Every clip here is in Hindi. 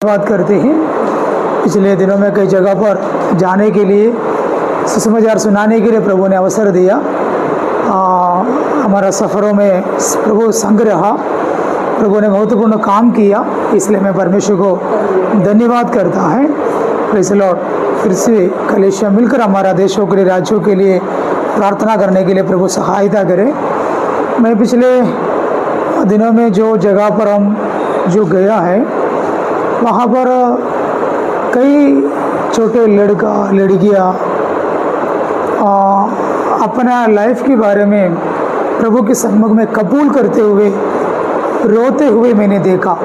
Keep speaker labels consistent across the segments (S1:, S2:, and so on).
S1: बात करते हैं। पिछले दिनों में कई जगह पर जाने के लिए, सुसमाचार सुनाने के लिए प्रभु ने अवसर दिया। हमारा सफ़रों में प्रभु संग रहा, प्रभु ने महत्वपूर्ण काम किया, इसलिए मैं परमेश्वर को धन्यवाद करता है। Praise the Lord. फिर से कलीसिया मिलकर हमारा देशों के लिए, राज्यों के लिए प्रार्थना करने के लिए प्रभु सहायता करे। मैं पिछले दिनों में जो जगह पर हम जो गया है, वहाँ पर कई छोटे लड़का लड़कियाँ अपना लाइफ के बारे में प्रभु के सम्मुख में कबूल करते हुए रोते हुए मैंने देखा।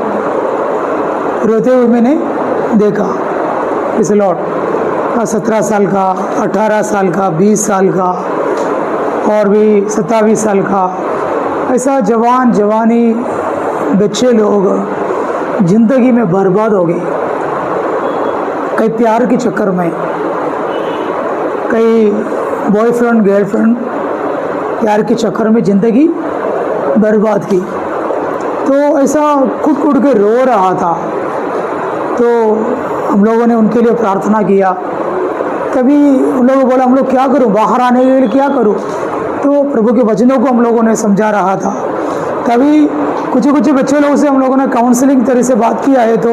S1: इस लॉर्ड 17 साल का, 18 साल का, 20 साल का और भी 27 साल का, ऐसा जवानी बच्चे लोग ज़िंदगी में बर्बाद हो गए। कई प्यार के चक्कर में, कई बॉयफ्रेंड गर्लफ्रेंड प्यार के चक्कर में ज़िंदगी बर्बाद की। तो ऐसा खुद के रो रहा था। तो हम लोगों ने उनके लिए प्रार्थना किया। तभी उन लोगों को बोला, हम लोग क्या करूं, बाहर आने के लिए क्या करूं? तो प्रभु के वचनों को हम लोगों ने समझा रहा था। तभी कुछ बच्चे लोगों से हम लोगों ने काउंसलिंग तरह से बात किया है। तो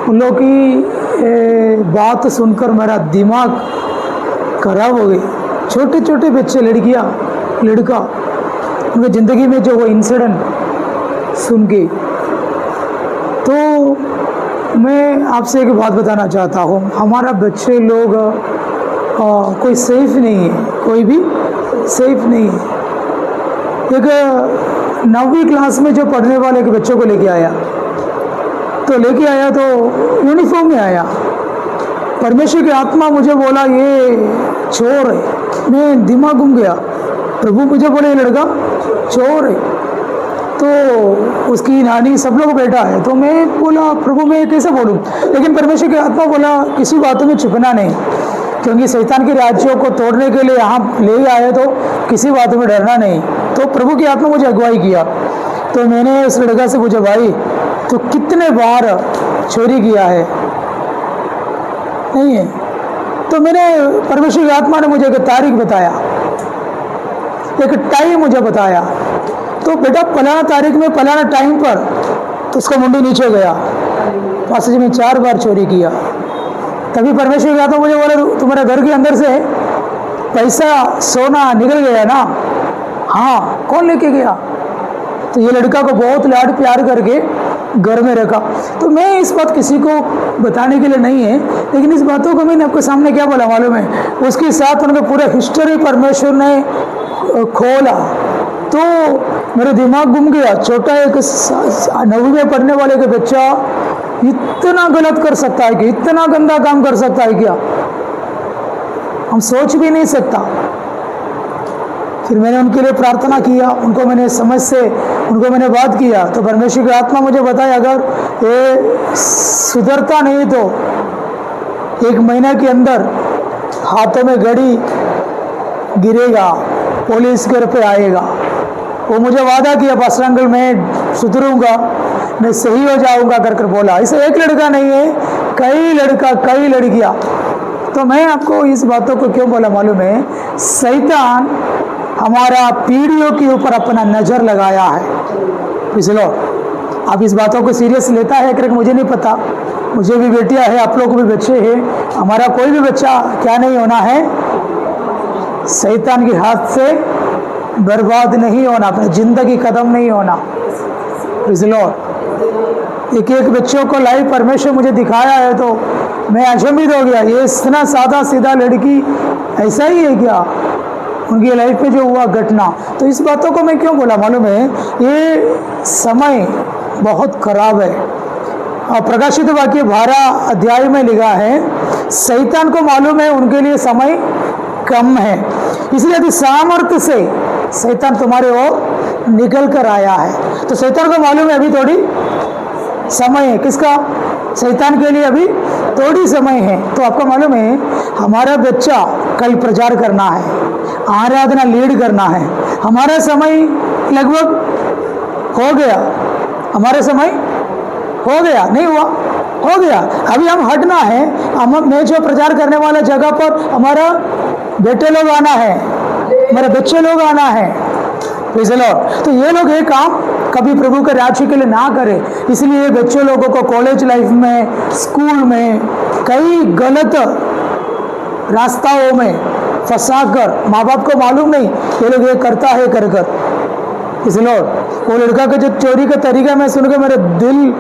S1: उन लोगों की बात सुनकर मेरा दिमाग खराब हो गई। छोटे बच्चे, लड़कियां, लड़का, उनकी ज़िंदगी में जो वो इंसिडेंट सुन के, तो मैं आपसे एक बात बताना चाहता हूँ। हमारा बच्चे लोग कोई सेफ नहीं है, कोई भी सेफ नहीं है। एक 9वीं क्लास में जो पढ़ने वाले के बच्चों को लेके आया तो यूनिफॉर्म में आया। परमेश्वर की आत्मा मुझे बोला ये चोर है। मैं दिमाग घूम गया। प्रभु मुझे बोले ये लड़का चोर है। तो उसकी नानी सब लोग बैठा है। तो मैं बोला, प्रभु मैं कैसे बोलूँ? लेकिन परमेश्वर की आत्मा बोला किसी बातों में छुपना नहीं, क्योंकि शैतान के राज्यों को तोड़ने के लिए यहाँ ले आए, तो किसी बात में डरना नहीं। तो प्रभु की आत्मा मुझे अगुवाई किया। तो मैंने उस लड़का से पूछा, भाई तो कितने बार चोरी किया है? नहीं है। तो मैंने, परमेश्वर की आत्मा ने मुझे एक तारीख बताया, एक टाइम मुझे बताया। तो बेटा फलाना तारीख में फलाना टाइम पर, तो उसका मुंडी नीचे गया। पास में 4 बार चोरी किया। तभी परमेश्वर की आत्मा मुझे बोला, तुम्हारे घर के अंदर से पैसा सोना निकल गया ना? हाँ। कौन लेके गया? तो ये लड़का को बहुत लाड प्यार करके घर में रखा। तो मैं इस बात किसी को बताने के लिए नहीं है, लेकिन इस बातों को मैंने आपके सामने क्या बोला मालूम है? उसके साथ उनका पूरा हिस्ट्री परमेश्वर ने खोला। तो मेरा दिमाग घूम गया। छोटा एक 9वीं में पढ़ने वाले का बच्चा इतना गलत कर सकता है कि इतना गंदा काम कर सकता है क्या? हम सोच भी नहीं सकता। फिर मैंने उनके लिए प्रार्थना किया, उनको मैंने समझ से उनको मैंने बात किया। तो परमेश्वर की आत्मा मुझे बताया, अगर ये सुधरता नहीं तो 1 महीना के अंदर हाथों में घड़ी गिरेगा, पुलिस घर पे आएगा। वो मुझे वादा किया, पास्टर अंकल मैं सुधरूंगा, मैं सही हो जाऊंगा कर बोला। इसे एक लड़का नहीं है, कई लड़कियां। तो मैं आपको इस बातों को क्यों बोला मालूम है? शैतान हमारा पीढ़ियों के ऊपर अपना नज़र लगाया है। पिछलो आप इस बातों को सीरियस लेता है करके मुझे नहीं पता। मुझे भी बेटियां है, आप लोगों को भी बच्चे हैं। हमारा कोई भी बच्चा क्या नहीं होना है? शैतान के हाथ से बर्बाद नहीं होना, अपनी ज़िंदगी ख़त्म नहीं होना। पिछलो एक बच्चों को लाइव परमेश्वर मुझे दिखाया है, तो मैं अचंभित हो गया। ये इतना सादा सीधा लड़की ऐसा ही है क्या? उनकी लाइफ में जो हुआ घटना। तो इस बातों को मैं क्यों बोला मालूम है? ये समय बहुत खराब है। और प्रकाशित वाक्य 12 अध्याय में लिखा है, शैतान को मालूम है उनके लिए समय कम है, इसलिए यदि सामर्थ्य से शैतान तुम्हारे ओर निकल कर आया है। तो शैतान को मालूम है अभी थोड़ी समय है। किसका? शैतान के लिए अभी थोड़ी समय है। तो आपको मालूम है हमारा बच्चा कल प्रचार करना है, आराधना लीड करना है। हमारा समय लगभग हो गया, हमारा समय हो गया, नहीं हुआ। हो गया। अभी हम हटना है, मैं जो प्रचार करने वाला जगह पर हमारा बेटे लोग आना है, हमारे बच्चे लोग आना है। Praise the Lord. तो ये लोग ये काम कभी प्रभु के राज्य के लिए ना करें, इसलिए बच्चे लोगों को कॉलेज लाइफ में, स्कूल में कई गलत रास्ताओं में फंसा कर, माँ बाप को मालूम नहीं ये लोग ये करता है कर कर। Praise the Lord. वो लड़का का जो चोरी का तरीका मैं सुन के मेरा दिल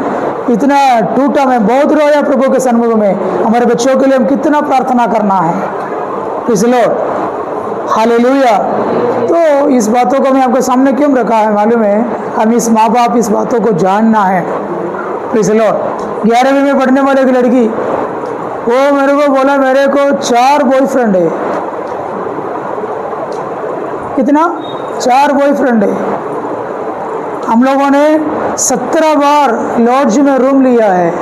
S1: इतना टूटा, मैं बहुत रोया प्रभु के सन्मुख में। हमारे बच्चों के लिए हम कितना प्रार्थना करना है। Praise the Lord. हालेलुया। तो इस बातों को मैं आपके सामने क्यों रखा है मालूम है, हम इस माँ बाप इस बातों को जानना है। Praise the Lord. 11वीं में पढ़ने वाली एक लड़की, वो मेरे को बोला मेरे को 4 बॉयफ्रेंड है। कितना? 4 बॉयफ्रेंड है। हम लोगों ने 17 बार लॉज में रूम लिया है।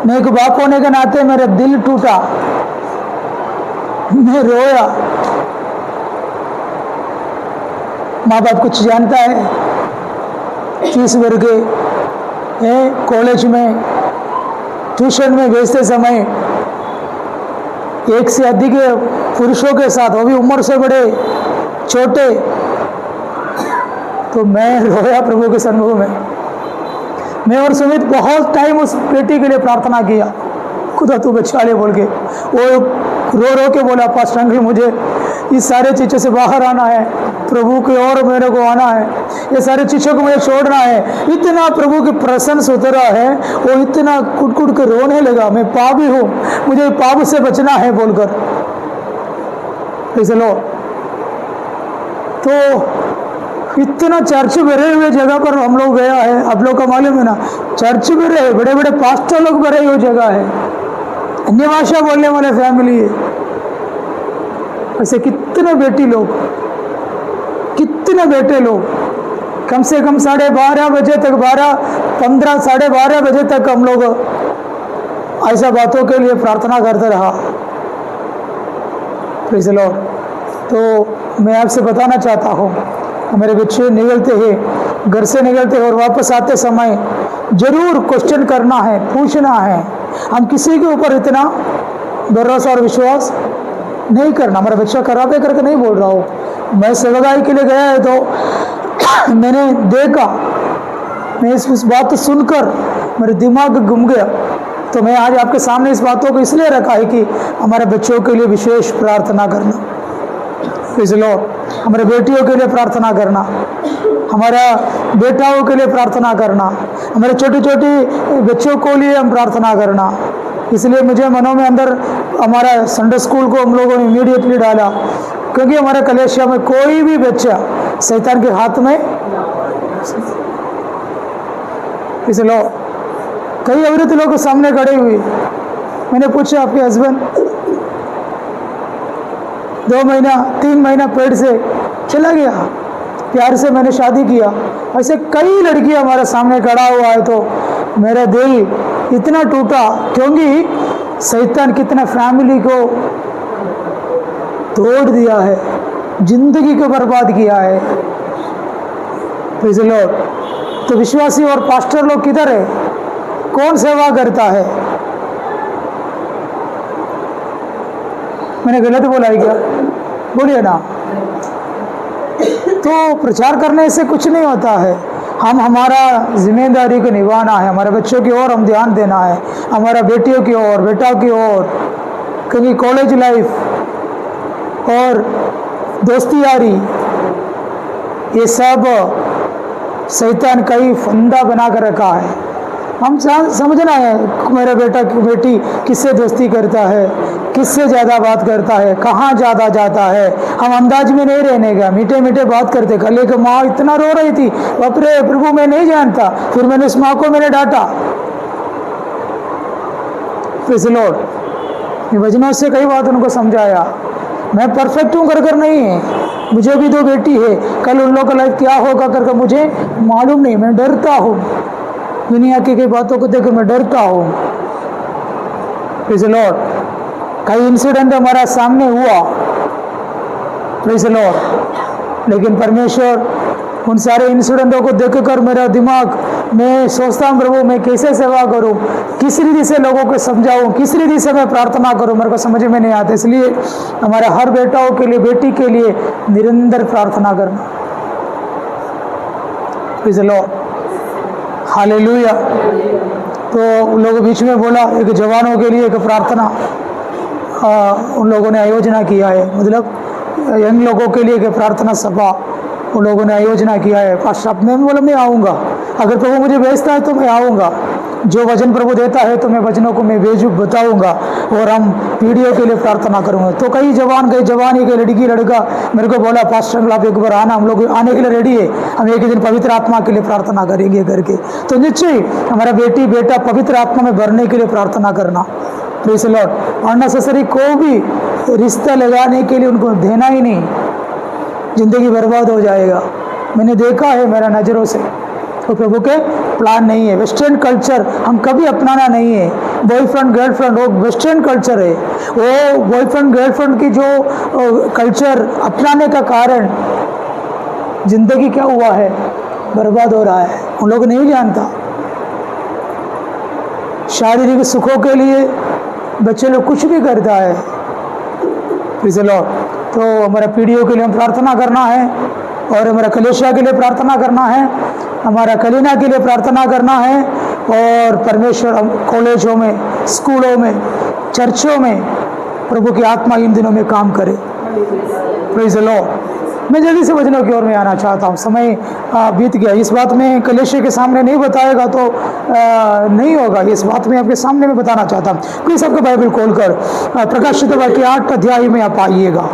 S1: मैं एक बाप होने के नाते मेरा दिल टूटा, मैं रोया। माँ बाप कुछ जानता है, फीस भर के कॉलेज में, ट्यूशन में भेजते समय एक से अधिक पुरुषों के साथ, वो भी उम्र से बड़े छोटे। तो मैं रोया प्रभु के सन्मुख में। मैं और सुमित बहुत टाइम उस बेटी के लिए प्रार्थना किया, खुदा तू बचा ले बोल के। वो रो रो के बोला पास्टर अंकल मुझे इस सारे चीज़ों से बाहर आना है, प्रभु की ओर मेरे को आना है, ये सारी चीज़ों को मुझे छोड़ना है। इतना प्रभु की प्रशंसा उतरा है, वो इतना कुट कुट के रोने लगा, मैं पापी हूँ, मुझे पाप से बचना है बोलकर। चलो तो इतना चर्च भरे हुए जगह पर हम लोग गया है। आप लोग का मालूम है ना, चर्च भरे है, बड़े बड़े पास्टर लोग भरे हुए जगह है, अन्य भाषा बोलने वाले फैमिली है। ऐसे कितने बेटी लोग, कितने बेटे लोग, कम से कम 12:30 बजे तक, 12:15, 12:30 बजे तक हम लोग ऐसा बातों के लिए प्रार्थना करते रहा। Praise the Lord. तो मैं आपसे बताना चाहता हूँ, हमारे बच्चे निकलते हैं, घर से निकलते हैं और वापस आते समय जरूर क्वेश्चन करना है, पूछना है। हम किसी के ऊपर इतना भरोसा और विश्वास नहीं करना। हमारा बच्चा खराब है करके नहीं बोल रहा हूँ। मैं सेवागाई के लिए गया है तो मैंने देखा, मैं इस बात को सुनकर मेरे दिमाग घूम गया। तो मैं आज आपके सामने इस बातों को इसलिए रखा है कि हमारे बच्चों के लिए विशेष प्रार्थना करना। Praise the Lord. हमारे बेटियों के लिए प्रार्थना करना, हमारा बेटाओं के लिए प्रार्थना करना, हमारे छोटे छोटे बच्चों को लिए हम प्रार्थना करना। इसलिए मुझे मनों में अंदर हमारा संडे स्कूल को हम लोगों ने इमीडिएटली डाला, क्योंकि हमारे कलेशिया में कोई भी बच्चा शैतान के हाथ में। इसलिए कई औरत लोग सामने खड़े हुए, मैंने पूछा आपके हस्बैंड 2 महीना 3 महीना पेट से चला गया, प्यार से मैंने शादी किया। ऐसे कई लड़की हमारे सामने खड़ा हुआ है। तो मेरा दिल इतना टूटा, क्योंकि शैतान कितना फैमिली को तोड़ दिया है, जिंदगी को बर्बाद किया है। Praise the Lord. तो विश्वासी और पास्टर लोग किधर है? कौन सेवा करता है? मैंने गलत बोला है क्या? बोलिए ना। तो प्रचार करने से कुछ नहीं होता है। हम हमारा जिम्मेदारी को निभाना है, हमारे बच्चों की ओर हम ध्यान देना है, हमारा बेटियों की ओर, बेटा की ओर। क्योंकि कॉलेज लाइफ और दोस्ती यारी ये सब शैतान का ही फंदा बना कर रखा है। हम समझना है मेरा बेटा की बेटी किससे दोस्ती करता है, किससे ज़्यादा बात करता है, कहाँ ज़्यादा जाता है। हम अंदाज में नहीं रहने का, मीठे मीठे बात करते। कल एक माँ इतना रो रही थी, बाप रे प्रभु मैं नहीं जानता, फिर मैंने उस माँ को मैंने डांटा। Praise the Lord. वचनों से कई बात उनको समझाया। मैं परफेक्ट हूँ कर नहीं है, मुझे भी 2 बेटी है, कल उन लोगों का लाइफ क्या होगा करके मुझे मालूम नहीं। मैं डरता हूँ, दुनिया की कई बातों को देखकर मैं डरता हूँ। Praise the Lord. कई इंसिडेंट हमारा सामने हुआ, प्रेज़ द लॉर्ड, लेकिन परमेश्वर उन सारे इंसिडेंटों को देखकर मेरा दिमाग मैं सोचता हूँ प्रभु मैं कैसे सेवा करूँ, किस रीति से लोगों को समझाऊँ, किस रीति से मैं प्रार्थना करूँ, मेरे को समझ में नहीं आता। इसलिए हमारे हर बेटाओं के लिए, बेटी के लिए निरंतर प्रार्थना करना। Praise the Lord, hallelujah. तो उन लोगों बीच में बोला एक जवानों के लिए एक प्रार्थना उन लोगों ने आयोजना किया है, मतलब यंग लोगों के लिए एक प्रार्थना सभा उन लोगों ने आयोजना किया है। पास्टर मैं बोला मैं आऊँगा, अगर प्रभु मुझे भेजता है तो मैं आऊँगा, जो वचन प्रभु देता है तो मैं वचनों को मैं भेजू बताऊँगा, और हम पीढ़ियों के लिए प्रार्थना करूँगा। तो कई जवान, कई जवानी, कई लड़की लड़का मेरे को बोला पास्टर आप एक बार आना, हम लोग आने के लिए रेडी है, हम एक ही दिन पवित्र आत्मा के लिए प्रार्थना करेंगे करके। तो निश्चय हमारा बेटी बेटा पवित्र आत्मा में भरने के लिए प्रार्थना करना। Praise the Lord. अननेसेसरी को भी रिश्ता लगाने के लिए उनको देना ही नहीं, जिंदगी बर्बाद हो जाएगा। मैंने देखा है मेरा नज़रों से, तो प्रभु के प्लान नहीं है। वेस्टर्न कल्चर हम कभी अपनाना नहीं है। बॉयफ्रेंड गर्लफ्रेंड वो वेस्टर्न कल्चर है, वो बॉयफ्रेंड गर्लफ्रेंड की जो कल्चर अपनाने का कारण जिंदगी क्या हुआ है, बर्बाद हो रहा है। उन लोग नहीं जानता। शारीरिक सुखों के लिए बच्चे लोग कुछ भी करता है। Praise the Lord. तो हमारा पीढ़ियों के लिए हम प्रार्थना करना है, और हमारा कलीसिया के लिए प्रार्थना करना है, हमारा कलीना के लिए प्रार्थना करना है, और परमेश्वर कॉलेजों में, स्कूलों में, चर्चों में प्रभु की आत्मा इन दिनों में काम करे। Praise the Lord. मैं जल्दी से वचनों की ओर में आना चाहता हूँ, समय बीत गया। इस बात में कलीसिया के सामने नहीं बताएगा तो नहीं होगा, इस बात में आपके सामने मैं बताना चाहता हूँ। प्लीज़ आपका बाइबल खोलकर प्रकाशित वाक्य 8 अध्याय में आप आइएगा।